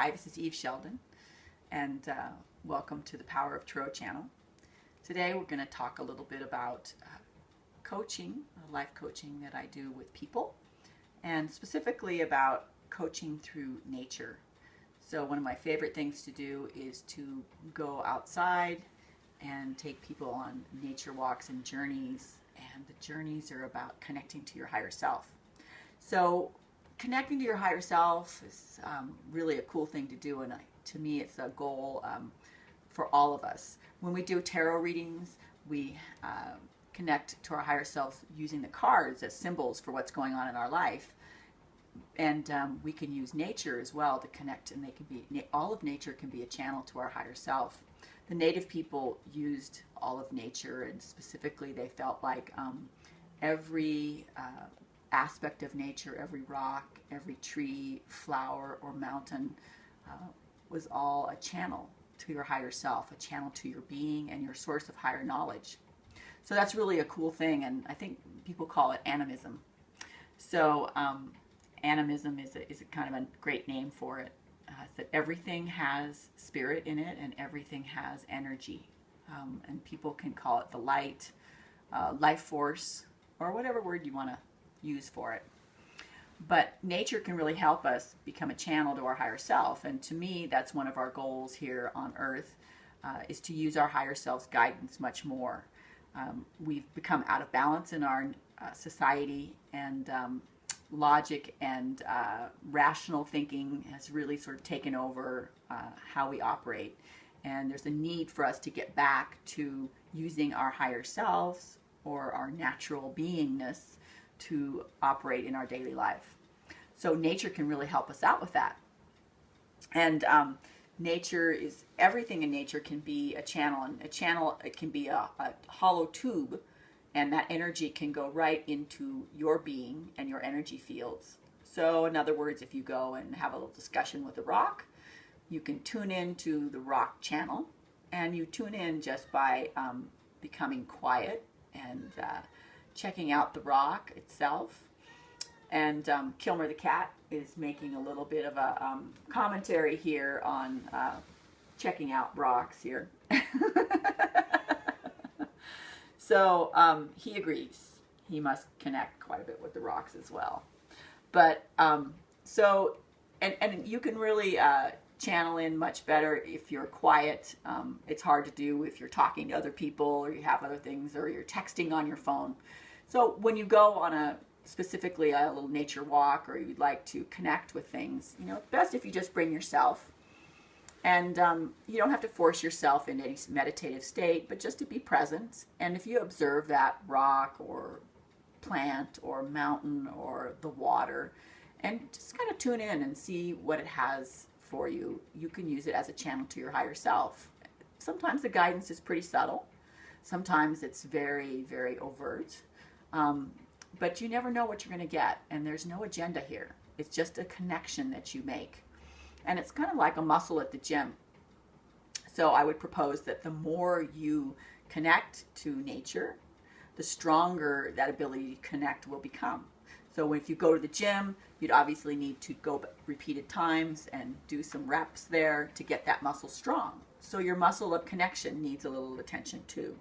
Hi, this is Eve Sheldon, and welcome to the Power of Tarot channel. Today we're going to talk a little bit about coaching, life coaching that I do with people, and specifically about coaching through nature. So one of my favorite things to do is to go outside and take people on nature walks and journeys, and the journeys are about connecting to your higher self. So connecting to your higher self is really a cool thing to do, and to me it's a goal for all of us. When we do tarot readings, we connect to our higher selves using the cards as symbols for what's going on in our life, and we can use nature as well to connect, and they can be, all of nature can be a channel to our higher self. The native people used all of nature, and specifically they felt like every aspect of nature, every rock, every tree, flower, or mountain was all a channel to your higher self, a channel to your being and your source of higher knowledge. So that's really a cool thing, and I think people call it animism. So animism is a kind of a great name for it. That everything has spirit in it and everything has energy. And people can call it the light, life force, or whatever word you want to use for it. But nature can really help us become a channel to our higher self, and to me that's one of our goals here on earth, is to use our higher self's guidance much more. We've become out of balance in our society, and logic and rational thinking has really sort of taken over how we operate, and there's a need for us to get back to using our higher selves or our natural beingness to operate in our daily life. So nature can really help us out with that. And nature is, everything in nature can be a channel, and a channel, it can be a hollow tube, and that energy can go right into your being and your energy fields. So in other words, if you go and have a little discussion with a rock, you can tune into the rock channel, and you tune in just by becoming quiet and checking out the rock itself. And Kilmer the cat is making a little bit of a commentary here on checking out rocks here. So he agrees. He must connect quite a bit with the rocks as well. But so, and you can really channel in much better if you're quiet. It's hard to do if you're talking to other people, or you have other things, or you're texting on your phone. So when you go on specifically a little nature walk, or you'd like to connect with things, it's best if you just bring yourself. And you don't have to force yourself into any meditative state, but just to be present. And if you observe that rock or plant or mountain or the water, and just kind of tune in and see what it has for you, you can use it as a channel to your higher self. Sometimes the guidance is pretty subtle. Sometimes it's very, very overt. But you never know what you're going to get, and there's no agenda here. It's just a connection that you make. And it's kind of like a muscle at the gym. So I would propose that the more you connect to nature, the stronger that ability to connect will become. So if you go to the gym, you'd obviously need to go repeated times and do some reps there to get that muscle strong. So your muscle of connection needs a little attention too.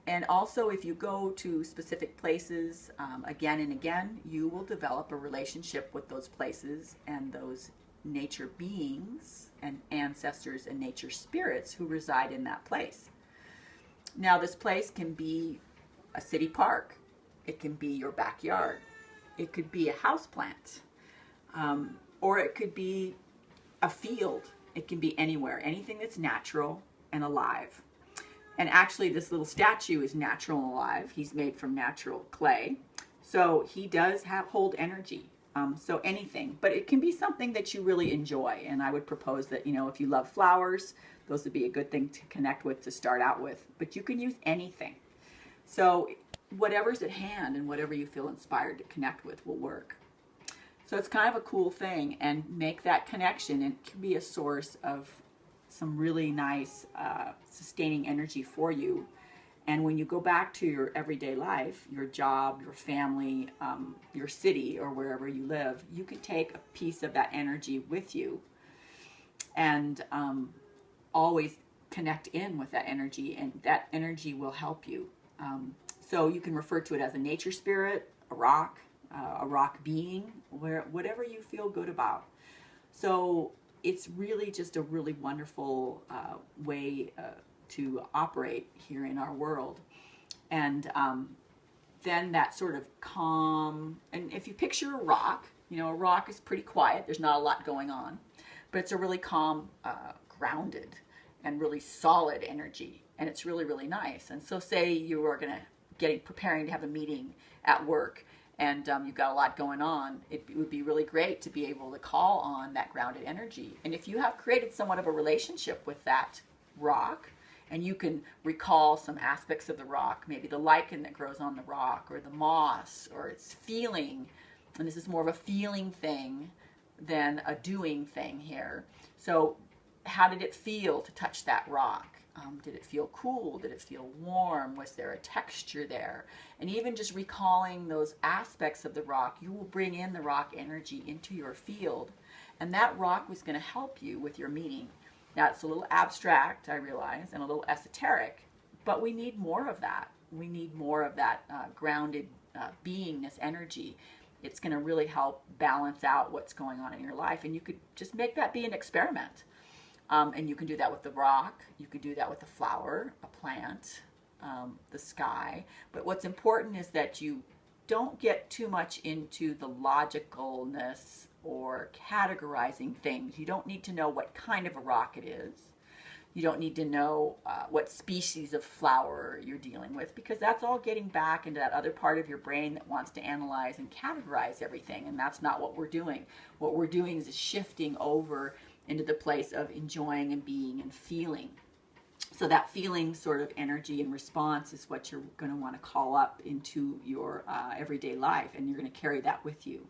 And also, if you go to specific places again and again, you will develop a relationship with those places and those nature beings and ancestors and nature spirits who reside in that place. Now, this place can be a city park. It can be your backyard. It could be a house plant. Or it could be a field. It can be anywhere. Anything that's natural and alive. And actually, this little statue is natural and alive. He's made from natural clay. So he does hold energy. So anything, but it can be something that you really enjoy. And I would propose that, if you love flowers, those would be a good thing to connect with to start out with. But you can use anything. So whatever's at hand and whatever you feel inspired to connect with will work. So it's kind of a cool thing, and make that connection, and it can be a source of some really nice sustaining energy for you. And when you go back to your everyday life, your job, your family, your city, or wherever you live, you can take a piece of that energy with you and always connect in with that energy, and that energy will help you. So you can refer to it as a nature spirit, a rock being, whatever you feel good about. So it's really just a really wonderful way to operate here in our world. And then that sort of calm, and if you picture a rock, a rock is pretty quiet, there's not a lot going on, but it's a really calm, grounded, and really solid energy, and it's really, really nice. And so say you are preparing to have a meeting at work, and you've got a lot going on, it would be really great to be able to call on that grounded energy. And if you have created somewhat of a relationship with that rock, and you can recall some aspects of the rock, maybe the lichen that grows on the rock, or the moss, or its feeling, and this is more of a feeling thing than a doing thing here. So how did it feel to touch that rock? Did it feel cool? Did it feel warm? Was there a texture there? And even just recalling those aspects of the rock, you will bring in the rock energy into your field, and that rock was going to help you with your meeting. Now, it's a little abstract, I realize, and a little esoteric, but we need more of that. We need more of that grounded beingness energy. It's going to really help balance out what's going on in your life, and you could just make that be an experiment. And you can do that with the rock, you could do that with a flower, a plant, the sky. But what's important is that you don't get too much into the logicalness or categorizing things. You don't need to know what kind of a rock it is. You don't need to know what species of flower you're dealing with, because that's all getting back into that other part of your brain that wants to analyze and categorize everything, and that's not what we're doing. What we're doing is shifting over into the place of enjoying and being and feeling. So that feeling sort of energy and response is what you're going to want to call up into your everyday life, and you're going to carry that with you.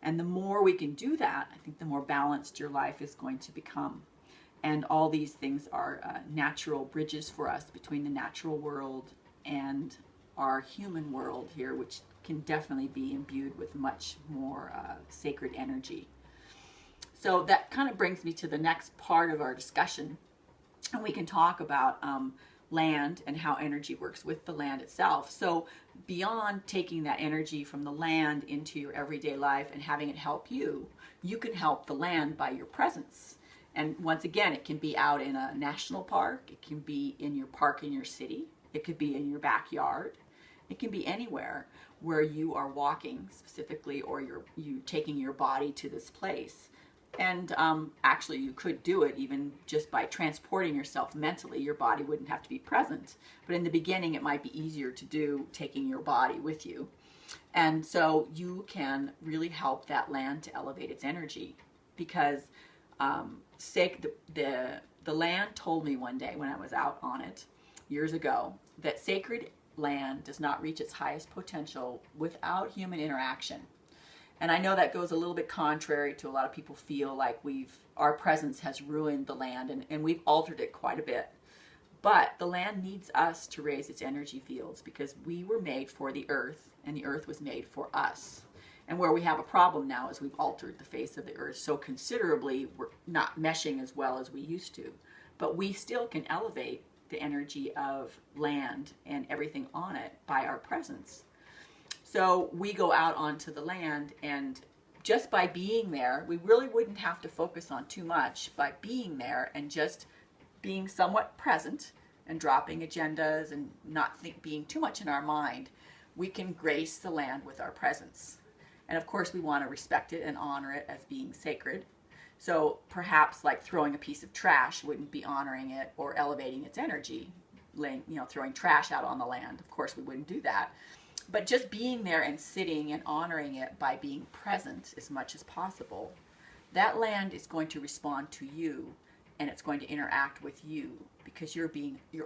And the more we can do that, I think the more balanced your life is going to become. And all these things are natural bridges for us between the natural world and our human world here, which can definitely be imbued with much more sacred energy. So that kind of brings me to the next part of our discussion, and we can talk about land and how energy works with the land itself. So beyond taking that energy from the land into your everyday life and having it help you, you can help the land by your presence. And once again, it can be out in a national park, it can be in your park in your city, it could be in your backyard, it can be anywhere where you are walking specifically, or you're taking your body to this place. And actually, you could do it even just by transporting yourself mentally. Your body wouldn't have to be present. But in the beginning, it might be easier to do taking your body with you. And so you can really help that land to elevate its energy, because the land told me one day when I was out on it years ago that sacred land does not reach its highest potential without human interaction. And I know that goes a little bit contrary to a lot of people feel like our presence has ruined the land, and we've altered it quite a bit. But the land needs us to raise its energy fields, because we were made for the earth, and the earth was made for us. And where we have a problem now is we've altered the face of the earth so considerably, we're not meshing as well as we used to. But we still can elevate the energy of land and everything on it by our presence. So we go out onto the land, and just by being there, we really wouldn't have to focus on too much. By being there and just being somewhat present and dropping agendas and not being too much in our mind, we can grace the land with our presence. And of course, we want to respect it and honor it as being sacred. So perhaps like throwing a piece of trash wouldn't be honoring it or elevating its energy. Throwing trash out on the land, of course we wouldn't do that. But just being there and sitting and honoring it by being present as much as possible, that land is going to respond to you, and it's going to interact with you, because you're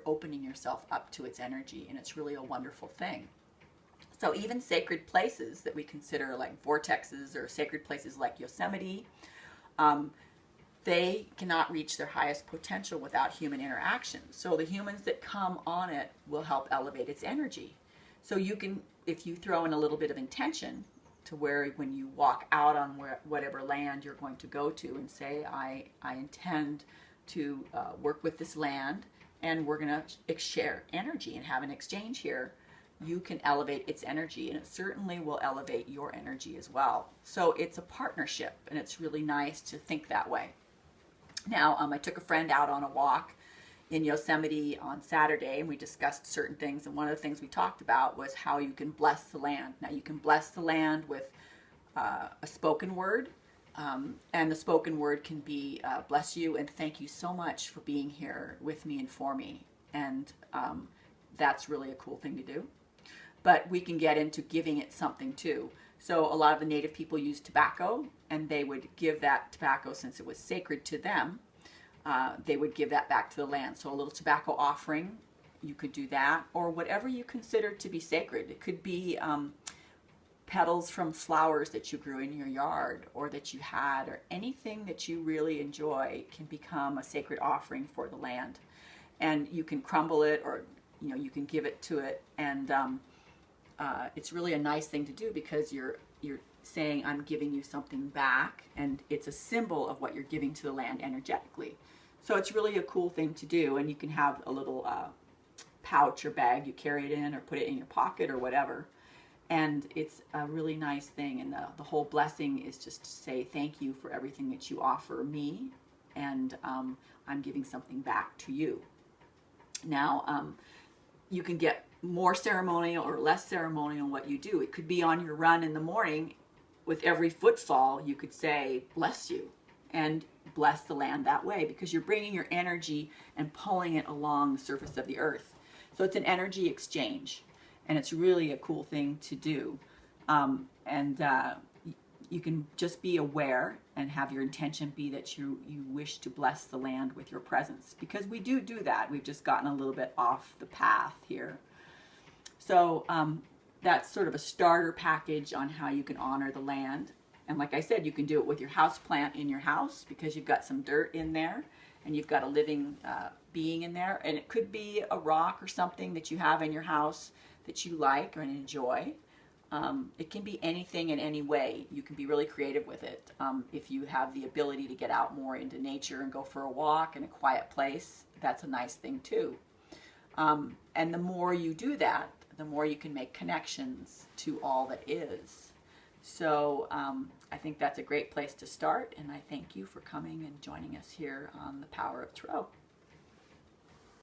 opening yourself up to its energy, and it's really a wonderful thing. So even sacred places that we consider like vortexes, or sacred places like Yosemite, they cannot reach their highest potential without human interaction. So the humans that come on it will help elevate its energy. So you can, if you throw in a little bit of intention to where when you walk out on whatever land you're going to go to and say, I intend to work with this land, and we're going to share energy and have an exchange here, you can elevate its energy, and it certainly will elevate your energy as well. So it's a partnership, and it's really nice to think that way. Now, I took a friend out on a walk in Yosemite on Saturday, and we discussed certain things, and one of the things we talked about was how you can bless the land. Now, you can bless the land with a spoken word, and the spoken word can be bless you and thank you so much for being here with me and for me, and that's really a cool thing to do. But we can get into giving it something too. So a lot of the native people used tobacco, and they would give that tobacco, since it was sacred to them, they would give that back to the land. So a little tobacco offering, you could do that, or whatever you consider to be sacred. It could be petals from flowers that you grew in your yard or that you had, or anything that you really enjoy can become a sacred offering for the land. And you can crumble it, or you can give it to it, and it's really a nice thing to do, because you're saying, I'm giving you something back, and it's a symbol of what you're giving to the land energetically. So it's really a cool thing to do, and you can have a little pouch or bag you carry it in, or put it in your pocket or whatever, and it's a really nice thing. And the whole blessing is just to say thank you for everything that you offer me, and I'm giving something back to you. Now, you can get more ceremonial or less ceremonial in what you do. It could be on your run in the morning. With every footfall, you could say, bless you, and bless the land that way, because you're bringing your energy and pulling it along the surface of the earth. So it's an energy exchange, and it's really a cool thing to do. You can just be aware and have your intention be that you wish to bless the land with your presence, because we do that. We've just gotten a little bit off the path here. So that's sort of a starter package on how you can honor the land. And like I said, you can do it with your house plant in your house, because you've got some dirt in there and you've got a living being in there. And it could be a rock or something that you have in your house that you like or enjoy. It can be anything in any way. You can be really creative with it. If you have the ability to get out more into nature and go for a walk in a quiet place, that's a nice thing too. And the more you do that, the more you can make connections to all that is. So I think that's a great place to start, and I thank you for coming and joining us here on The Power of Tarot.